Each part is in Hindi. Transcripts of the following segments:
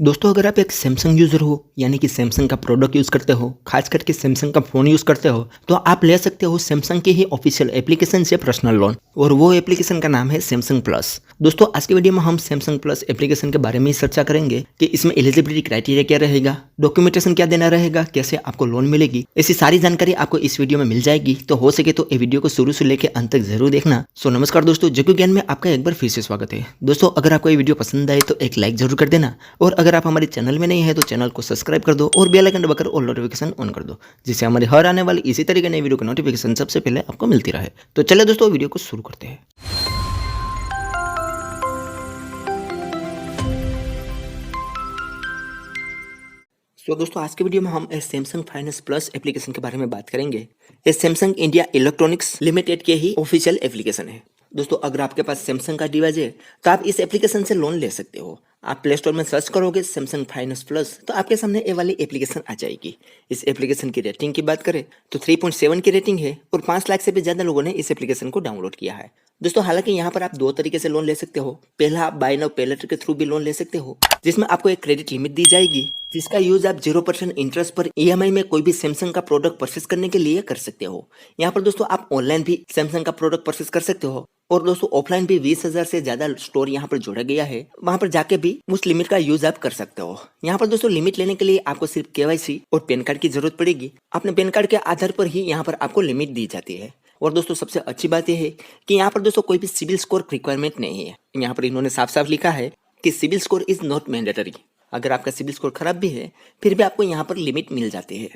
दोस्तों अगर आप एक सैमसंग यूज़र हो यानी कि सैमसंग का प्रोडक्ट यूज़ करते हो, खास करके सैमसंग का फ़ोन यूज़ करते हो, तो आप ले सकते हो सैमसंग के ही ऑफिशियल एप्लीकेशन से पर्सनल लोन। और वो एप्लीकेशन का नाम है सैमसंग प्लस। दोस्तों आज की वीडियो में हम सैमसंग प्लस एप्लीकेशन के बारे में ही चर्चा करेंगे कि इसमें एलिजिबिलिटी क्राइटेरिया क्या रहेगा, डॉक्यूमेंटेशन क्या देना रहेगा, कैसे आपको लोन मिलेगी। ऐसी सारी जानकारी आपको इस वीडियो में मिल जाएगी, तो हो सके तो ये वीडियो को शुरू से लेकर अंत तक जरूर देखना। सो नमस्कार दोस्तों, जग्गू ज्ञान में आपका एक बार फिर से स्वागत है। दोस्तों अगर आपको ये वीडियो पसंद आए तो एक लाइक जरूर कर देना, और अगर आप हमारे चैनल में नहीं है तो चैनल को सब्सक्राइब कर दो और बेल आइकन दबाकर ऑल नोटिफिकेशन ऑन कर दो, जिससे हमारे हर आने वाली इसी तरह की नई वीडियो की नोटिफिकेशन सबसे पहले आपको मिलती रहे। तो चलिए दोस्तों वीडियो को शुरू करते हैं। दोस्तों आज के वीडियो में हम सैमसंग फाइनेंस प्लस एप्लीकेशन के बारे में बात करेंगे। ये सैमसंग इंडिया इलेक्ट्रॉनिक्स लिमिटेड के ही ऑफिशियल एप्लीकेशन है। दोस्तों अगर आपके पास सैमसंग का डिवाइस है तो आप इस एप्लीकेशन से लोन ले सकते हो। आप प्ले स्टोर में सर्च करोगे सैमसंग फाइनेंस प्लस तो आपके सामने ये वाली एप्लीकेशन आ जाएगी। इस एप्लीकेशन की रेटिंग की बात करें तो 3.7 की रेटिंग है और 5 लाख से भी ज़्यादा लोगों ने इस एप्लीकेशन को डाउनलोड किया है। दोस्तों हालांकि यहाँ पर आप दो तरीके से लोन ले सकते हो। पहला आप बाय नाउ पे लेटर के थ्रू भी लोन ले सकते हो, जिसमें आपको एक क्रेडिट लिमिट दी जाएगी, जिसका यूज आप 0% इंटरेस्ट पर ईएमआई में कोई भी सैमसंग का प्रोडक्ट परचेस करने के लिए कर सकते हो। यहाँ पर दोस्तों आप ऑनलाइन भी सैमसंग का प्रोडक्ट परचेस कर सकते हो, और दोस्तों ऑफलाइन भी 20,000 से ज्यादा स्टोर यहाँ पर जोड़ा गया है। वहाँ पर जाके भी उस लिमिट का यूज आप कर सकते हो। यहाँ पर दोस्तों लिमिट लेने के लिए आपको सिर्फ केवाईसी और पैन कार्ड की जरूरत पड़ेगी। अपने पैन कार्ड के आधार पर ही यहाँ पर आपको लिमिट दी जाती है। और दोस्तों सबसे अच्छी बात यह है कि यहाँ पर दोस्तों कोई भी सिविल स्कोर रिक्वायरमेंट नहीं है। यहाँ पर इन्होंने साफ साफ लिखा है कि CIBIL score is not mandatory. अगर आपका सिविल स्कोर खराब भी है फिर भी आपको यहाँ पर लिमिट मिल जाती है।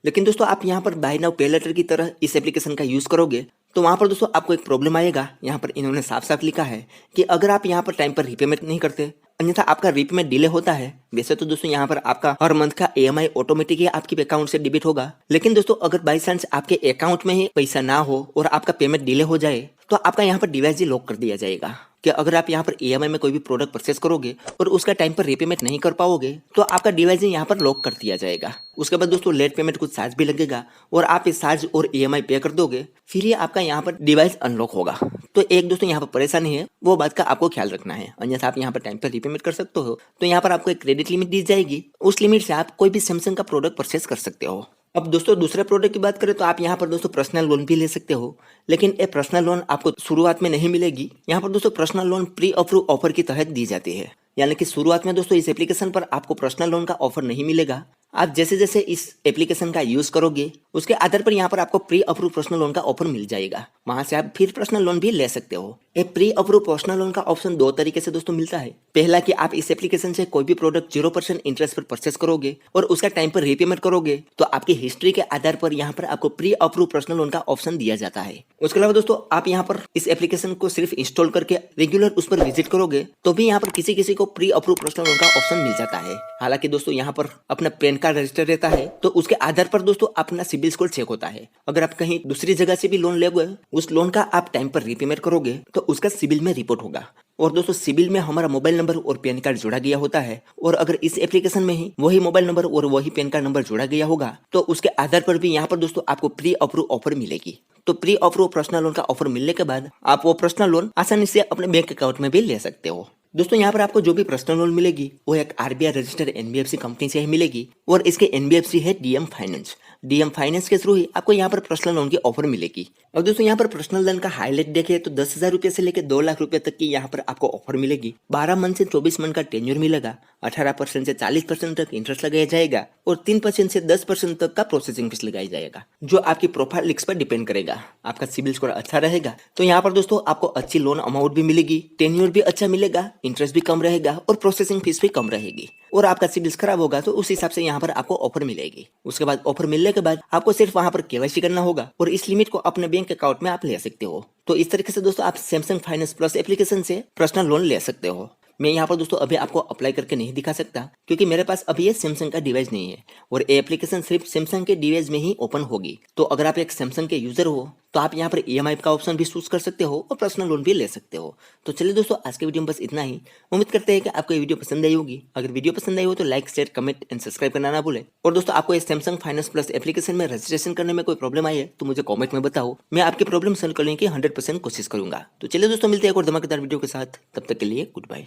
लेकिन दोस्तों आप यहाँ पर बाय नाउ पे लेटर की तरह इस एप्लीकेशन का यूज करोगे तो वहाँ पर दोस्तों आपको एक प्रॉब्लम आएगा। यहाँ पर इन्होंने साफ साफ लिखा है कि अगर आप यहाँ पर टाइम पर रीपेमेंट नहीं करते, अन्यथा आपका रीपेमेंट डिले होता है। वैसे तो दोस्तों यहाँ पर आपका हर मंथ का ईएमआई ऑटोमेटिक ही आपके अकाउंट से डेबिट होगा, लेकिन दोस्तों अगर बाई चांस आपके अकाउंट में ही पैसा ना हो और आपका पेमेंट डिले हो जाए तो आपका यहाँ पर डिवाइस ही लॉक कर दिया जाएगा। कि अगर आप यहाँ पर ईएमआई में कोई भी प्रोडक्ट परचेस करोगे और उसका टाइम पर रीपेमेंट नहीं कर पाओगे तो आपका डिवाइस यहाँ पर लॉक कर दिया जाएगा। उसके बाद दोस्तों लेट पेमेंट कुछ चार्ज भी लगेगा, और आप इस चार्ज और ईएमआई पे कर दोगे फिर ये आपका यहाँ पर डिवाइस अनलॉक होगा। तो एक दोस्तों यहाँ पर परेशानी है, वो बात का आपको ख्याल रखना है। अन्यथा आप यहाँ पर टाइम पर रीपेमेंट कर सकते हो, तो यहाँ पर आपको एक क्रेडिट लिमिट दी जाएगी। उस लिमिट से आप कोई भी सैमसंग का प्रोडक्ट परचेस कर सकते हो। अब दोस्तों दूसरे प्रोडक्ट की बात करें तो आप यहाँ पर दोस्तों पर्सनल लोन भी ले सकते हो, लेकिन ये पर्सनल लोन आपको शुरुआत में नहीं मिलेगी। यहाँ पर दोस्तों personal loan pre approve offer की तहत दी जाती है, यानी कि शुरुआत में दोस्तों इस एप्लीकेशन पर आपको पर्सनल लोन का ऑफर नहीं मिलेगा। आप जैसे जैसे इस एप्लीकेशन का यूज करोगे उसके आधार पर यहाँ पर आपको प्री अप्रूव पर्सनल लोन का ऑफर मिल जाएगा। वहां से आप फिर पर्सनल लोन भी ले सकते हो। ये प्री अप्रूव पर्सनल लोन का ऑप्शन दो तरीके से दोस्तों मिलता है। पहला कि आप इस एप्लीकेशन से कोई भी प्रोडक्ट 0% इंटरेस्ट पर परचेस करोगे और उसका टाइम पर रीपेमेंट करोगे तो आपकी हिस्ट्री के आधार पर यहाँ पर आपको प्री अप्रूव पर्सनल लोन का ऑप्शन दिया जाता है। उसके अलावा दोस्तों आप यहाँ पर इस एप्लीकेशन को सिर्फ इंस्टॉल करके रेगुलर उस पर विजिट करोगे तो भी यहाँ पर किसी किसी को प्री अप्रूव पर्सनल लोन का ऑप्शन मिल जाता है। हालांकि दोस्तों यहाँ पर अपना पैन कार्ड रजिस्टर रहता है, तो उसके आधार पर दोस्तों अपना सिबिल स्कोर चेक होता है। अगर आप कहीं दूसरी जगह से भी लोन लोगे, उस लोन का आप टाइम पर रीपेमेंट करोगे तो उसका सिबिल में रिपोर्ट होगा। और दोस्तों सिबिल में हमारा मोबाइल नंबर और पैन कार्ड जोड़ा गया होता है, और अगर इस एप्लीकेशन में ही वही मोबाइल नंबर और वही पैन कार्ड नंबर जोड़ा गया होगा तो उसके आधार पर भी यहाँ पर दोस्तों आपको प्री अप्रूव ऑफर मिलेगी। तो प्री अप्रूव पर्सनल लोन का ऑफर मिलने के बाद आप वो पर्सनल लोन आसानी से अपने बैंक अकाउंट में भी ले सकते हो। दोस्तों यहाँ पर आपको जो भी पर्सनल लोन मिलेगी वो एक आरबीआई रजिस्टर्ड एनबीएफसी कंपनी से ही मिलेगी, और इसके एनबीएफसी है डीएम फाइनेंस। डीएम फाइनेंस के थ्रू ही आपको यहाँ पर पर्सनल लोन की ऑफर मिलेगी। और दोस्तों यहाँ पर पर्सनल लोन का हाईलाइट देखें तो 10,000 रुपये से लेकर 2 लाख रुपए तक की यहाँ पर आपको ऑफर मिलेगी। 12 मंथ से 24 मंथ का टेन्योर मिलेगा। 18% से 40% तक इंटरेस्ट लगाया जाएगा, और 3% से 10% तक का प्रोसेसिंग फीस लगाया जाएगा, जो आपकी प्रोफाइल लिक्स पर डिपेंड करेगा। आपका सिबिल स्कोर अच्छा रहेगा तो यहाँ पर दोस्तों आपको अच्छी लोन अमाउंट भी मिलेगी, टेन्योर भी अच्छा मिलेगा, इंटरेस्ट भी कम रहेगा और प्रोसेसिंग फीस भी कम रहेगी। और आपका सिबिल खराब होगा तो उस हिसाब से यहाँ पर आपको ऑफर मिलेगी। उसके बाद ऑफर मिलने के बाद आपको सिर्फ वहां पर केवाईसी करना होगा और इस लिमिट को अपने बैंक अकाउंट में आप ले सकते हो। तो इस तरीके से दोस्तों आप सैमसंग फाइनेंस प्लस एप्लीकेशन से पर्सनल लोन ले सकते हो। मैं यहाँ पर दोस्तों अभी आपको अप्लाई करके नहीं दिखा सकता क्योंकि मेरे पास अभी ये सैमसंग का डिवाइस नहीं है, और ये एप्लीकेशन सिर्फ सैमसंग के डिवाइस में ही ओपन होगी। तो अगर आप एक सैमसंग के यूजर हो तो आप यहाँ पर ईएमआई का ऑप्शन भी चूज कर सकते हो और पर्सनल लोन भी ले सकते हो। तो चलिए दोस्तों आज के वीडियो में बस इतना ही। उम्मीद करते हैं कि आपको ये वीडियो पसंद आई होगी। अगर वीडियो पसंद आई हो तो like, share, comment and subscribe करना ना भूलें। और दोस्तों आपको इस सैमसंग फाइनेंस प्लस एप्लीकेशन में रजिस्ट्रेशन करने में कोई प्रॉब्लम आई है तो मुझे कॉमेंट में बताओ, मैं आपकी प्रॉब्लम सॉल्व करने की 100% कोशिश करूंगा। तो चलिए दोस्तों मिलते हैं एक और धमाकेदार वीडियो के साथ, तब तक के लिए गुड बाय।